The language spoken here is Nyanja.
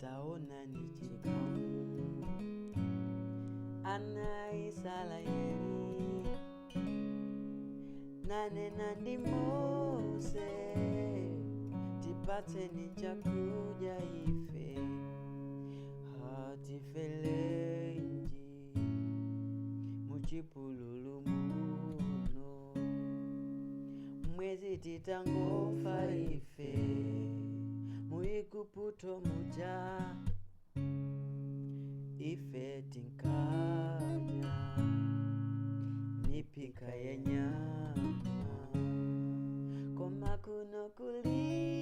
taona ni chikamu ana Israeli nane nandi Mose tipate ni chakuja ife hatifelenji muchipululu muno mwezi titangofa ife muikuputo muja ife tinkanya mipika ya nyama koma kuno kuli